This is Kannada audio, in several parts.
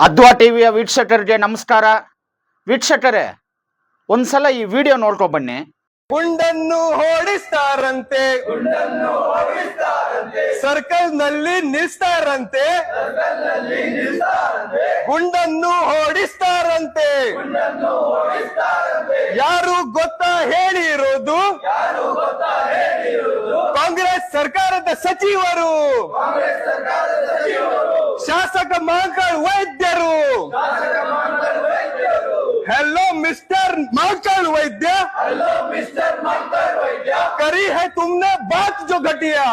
ಅದ್ವಾ ಟಿವಿಯ ವೀಕ್ಷಕರಿಗೆ ನಮಸ್ಕಾರ. ವೀಕ್ಷಕರೇ, ಒಂದ್ಸಲ ಈ ವಿಡಿಯೋ ನೋಡ್ಕೊ ಬನ್ನಿ. ಗುಂಡನ್ನು ಓಡಿಸ್ತಾರಂತೆ, ಸರ್ಕಲ್ ನಲ್ಲಿ ನಿಲ್ಸ್ತಾರಂತೆ, ಗುಂಡನ್ನು ಓಡಿಸ್ತಾರಂತೆ. ಯಾರು ಗೊತ್ತಾ ಹೇಳಿರೋದು? ಕಾಂಗ್ರೆಸ್ ಸರ್ಕಾರದ ಸಚಿವರು, ಶಾಸಕ ಮಹಾಕಾಳ್ ವೈದ್ಯರು. हेलो मिस्टर महाकाल वैद्य, करी है तुमने बात जो घटिया।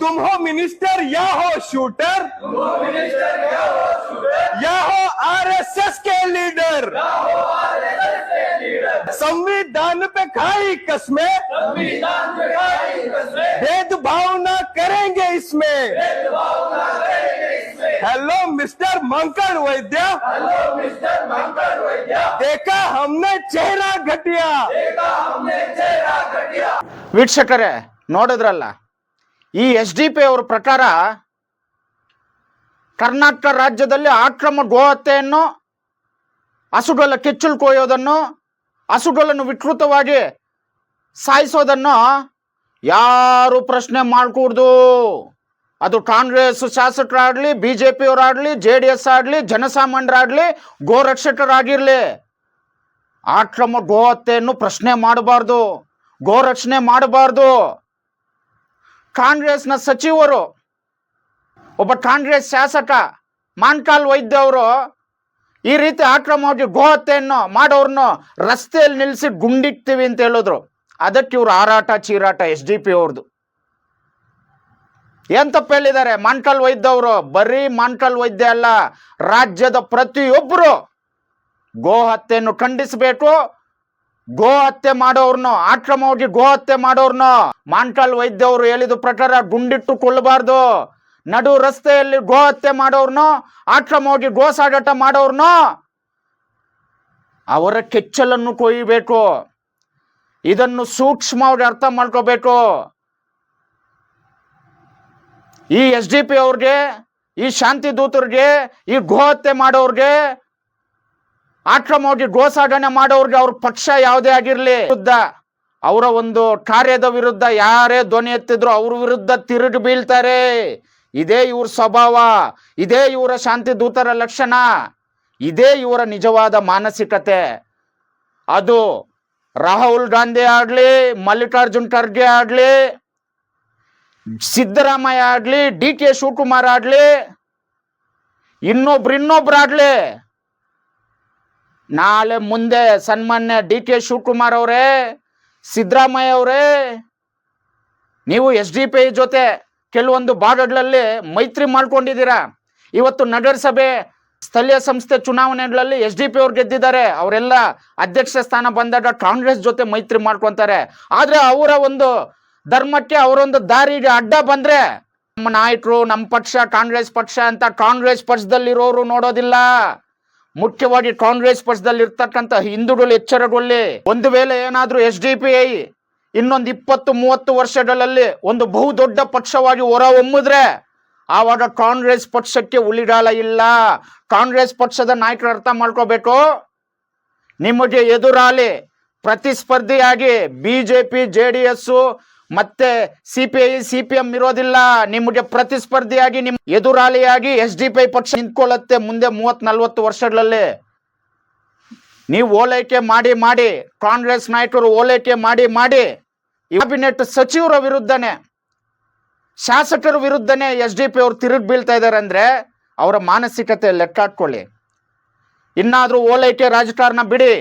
तुम हो मिनिस्टर या हो शूटर, या हो आरएसएस के लीडर। संविधान पे खाई कसमें, भेदभाव न करेंगे इसमें। हेलो मिस्टर महाकाल वैद्य, देखा हमने चेहरा घटिया. ವೀಕ್ಷಕರೇ, ನೋಡಿದ್ರಲ್ಲ, ಈ SDP ಅವರ ಪ್ರಕಾರ ಕರ್ನಾಟಕ ರಾಜ್ಯದಲ್ಲಿ ಅಕ್ರಮ ಗೋಹತ್ಯೆಯನ್ನು, ಹಸುಗಳ ಕೆಚ್ಚಲು ಕೊಯ್ಯೋದನ್ನು, ಹಸುಗಳನ್ನು ವಿಕೃತವಾಗಿ ಸಾಯಿಸೋದನ್ನು ಯಾರು ಪ್ರಶ್ನೆ ಮಾಡ್ಕೂಡ್ದು. ಅದು ಕಾಂಗ್ರೆಸ್ ಶಾಸಕರಾಗ್ಲಿ, BJP ಅವರಾಗ್ಲಿ, JDS ಆಗ್ಲಿ, ಜನಸಾಮಾನ್ಯರಾಗ್ಲಿ, ಗೋರಕ್ಷಕರಾಗಿರ್ಲಿ, ಅಕ್ರಮ ಗೋಹತ್ಯೆಯನ್ನು ಪ್ರಶ್ನೆ ಮಾಡಬಾರ್ದು, ಗೋರಕ್ಷಣೆ ಮಾಡಬಾರ್ದು. ಕಾಂಗ್ರೆಸ್ನ ಸಚಿವರು, ಒಬ್ಬ ಕಾಂಗ್ರೆಸ್ ಶಾಸಕ ಮಹಾಕಾಳ್ ವೈದ್ಯ ಅವರು ಈ ರೀತಿ ಅಕ್ರಮವಾಗಿ ಗೋಹತ್ಯೆಯನ್ನು ಮಾಡೋರ್ನು ರಸ್ತೆಯಲ್ಲಿ ನಿಲ್ಲಿಸಿ ಗುಂಡಿಕ್ತೀವಿ ಅಂತ ಹೇಳಿದ್ರು. ಅದಕ್ಕೆ ಇವ್ರು ಹಾರಾಟ ಚೀರಾಟ SDP ಅವ್ರದ್ದು. ಏನ್ ತಪ್ಪು ಹೇಳಿದ್ದಾರೆ ಮಹಾಕಾಳ್ ವೈದ್ಯ ಅವರು? ಬರೀ ಮಹಾಕಾಳ್ ವೈದ್ಯ ಅಲ್ಲ, ರಾಜ್ಯದ ಪ್ರತಿಯೊಬ್ಬರು ಗೋಹತ್ಯೆಯನ್ನು ಖಂಡಿಸಬೇಕು. ಗೋಹತ್ಯೆ ಮಾಡೋರ್ನು, ಅಕ್ರಮವಾಗಿ ಗೋಹತ್ಯೆ ಮಾಡೋರ್ನು ಮಹಾಕಾಳ್ ವೈದ್ಯ ಅವರು ಹೇಳಿದ ಪ್ರಕಾರ ಗುಂಡಿಟ್ಟು ಕೊಲ್ಲಬಾರ್ದು. ನಡು ರಸ್ತೆಯಲ್ಲಿ ಗೋಹತ್ಯೆ ಮಾಡೋರ್ನು, ಅಕ್ರಮವಾಗಿ ಗೋ ಸಾಗಾಟ ಮಾಡೋರ್ನು ಅವರ ಕೆಚ್ಚಲನ್ನು ಕೊಯ್ಯಬೇಕು. ಇದನ್ನು ಸೂಕ್ಷ್ಮವಾಗಿ ಅರ್ಥ ಮಾಡ್ಕೋಬೇಕು. ಈ SDP ಅವ್ರಿಗೆ, ಈ ಶಾಂತಿ ದೂತರಿಗೆ, ಈ ಗೋಹತ್ಯೆ ಮಾಡೋರ್ಗೆ, ಅಕ್ರಮವಾಗಿ ಗೋ ಸಾಗಣೆ ಮಾಡೋರ್ಗೆ, ಅವ್ರ ಪಕ್ಷ ಯಾವುದೇ ಆಗಿರ್ಲಿ ವಿರುದ್ಧ, ಅವರ ಒಂದು ಕಾರ್ಯದ ವಿರುದ್ಧ ಯಾರೇ ಧ್ವನಿ ಎತ್ತಿದ್ರು ಅವ್ರ ವಿರುದ್ಧ ತಿರುಗಿ ಬೀಳ್ತಾರೆ. ಇದೇ ಇವ್ರ ಸ್ವಭಾವ, ಇದೇ ಇವರ ಶಾಂತಿ ದೂತರ ಲಕ್ಷಣ, ಇದೇ ಇವರ ನಿಜವಾದ ಮಾನಸಿಕತೆ. ಅದು ರಾಹುಲ್ ಗಾಂಧಿ ಆಗ್ಲಿ, ಮಲ್ಲಿಕಾರ್ಜುನ್ ಖರ್ಗೆ ಆಗ್ಲಿ, ಸಿದ್ದರಾಮಯ್ಯ ಆಗ್ಲಿ, DK ಶಿವಕುಮಾರ್ ಆಗ್ಲಿ, ಇನ್ನೊಬ್ರಾಗ್ಲಿ, ನಾಳೆ ಮುಂದೆ ಸನ್ಮಾನ್ಯ DK ಶಿವಕುಮಾರ್ ಅವರೇ, ಸಿದ್ದರಾಮಯ್ಯ ಅವರೇ, ನೀವು SDP ಜೊತೆ ಕೆಲವೊಂದು ಭಾಗಗಳಲ್ಲಿ ಮೈತ್ರಿ ಮಾಡ್ಕೊಂಡಿದ್ದೀರಾ. ಇವತ್ತು ನಗರಸಭೆ, ಸ್ಥಳೀಯ ಸಂಸ್ಥೆ ಚುನಾವಣೆಗಳಲ್ಲಿ SDP ಅವ್ರು ಗೆದ್ದಿದ್ದಾರೆ. ಅವರೆಲ್ಲ ಅಧ್ಯಕ್ಷ ಸ್ಥಾನ ಬಂದಾಗ ಕಾಂಗ್ರೆಸ್ ಜೊತೆ ಮೈತ್ರಿ ಮಾಡ್ಕೊಂತಾರೆ. ಆದ್ರೆ ಅವರ ಒಂದು ಧರ್ಮಕ್ಕೆ, ಅವರೊಂದು ದಾರಿಗೆ ಅಡ್ಡ ಬಂದ್ರೆ ನಮ್ಮ ನಾಯಕರು, ನಮ್ಮ ಪಕ್ಷ ಕಾಂಗ್ರೆಸ್ ಪಕ್ಷ ಅಂತ ಕಾಂಗ್ರೆಸ್ ಪಕ್ಷದಲ್ಲಿರೋರು ನೋಡೋದಿಲ್ಲ. ಮುಖ್ಯವಾಗಿ ಕಾಂಗ್ರೆಸ್ ಪಕ್ಷದಲ್ಲಿ ಇರ್ತಕ್ಕಂಥ ಹಿಂದೂಗಳು ಎಚ್ಚರಗೊಳ್ಳಿ. ಒಂದು ವೇಳೆ ಏನಾದ್ರೂ SDP ಇನ್ನೊಂದು 20-30 ವರ್ಷಗಳಲ್ಲಿ ಒಂದು ಬಹುದೊಡ್ಡ ಪಕ್ಷವಾಗಿ ಹೊರಹೊಮ್ಮಿದ್ರೆ ಆವಾಗ ಕಾಂಗ್ರೆಸ್ ಪಕ್ಷಕ್ಕೆ ಉಳಿಗಾಲ ಇಲ್ಲ. ಕಾಂಗ್ರೆಸ್ ಪಕ್ಷದ ನಾಯಕರು ಅರ್ಥ ಮಾಡ್ಕೋಬೇಕು, ನಿಮಗೆ ಎದುರಾಳಿ ಪ್ರತಿಸ್ಪರ್ಧಿಯಾಗಿ BJP, JDS ಮತ್ತೆ CPI, CPM ಇರೋದಿಲ್ಲ. ನಿಮಗೆ ಪ್ರತಿಸ್ಪರ್ಧಿಯಾಗಿ, ನಿಮ್ ಎದುರಾಳಿಯಾಗಿ SDP ಪಕ್ಷ ನಿಂತ್ಕೊಳ್ಳುತ್ತೆ ಮುಂದೆ 30-40 ವರ್ಷಗಳಲ್ಲಿ. ನೀವು ಓಲೈಕೆ ಮಾಡಿ ಕಾಂಗ್ರೆಸ್ ನಾಯಕರು ಓಲೈಕೆ ಮಾಡಿ ಕ್ಯಾಬಿನೆಟ್ ಸಚಿವರ ವಿರುದ್ಧನೇ, ಶಾಸಕರ ವಿರುದ್ಧನೇ SDP ಅವರು ತಿರುಗಿ ಬೀಳ್ತಾ ಇದ್ದಾರೆ ಅಂದ್ರೆ ಅವರ ಮಾನಸಿಕತೆ ಲೆಕ್ಕ ಹಾಕೊಳ್ಳಿ. ಇನ್ನಾದ್ರೂ ಓಲೈಕೆ ರಾಜಕಾರಣ ಬಿಡಿ.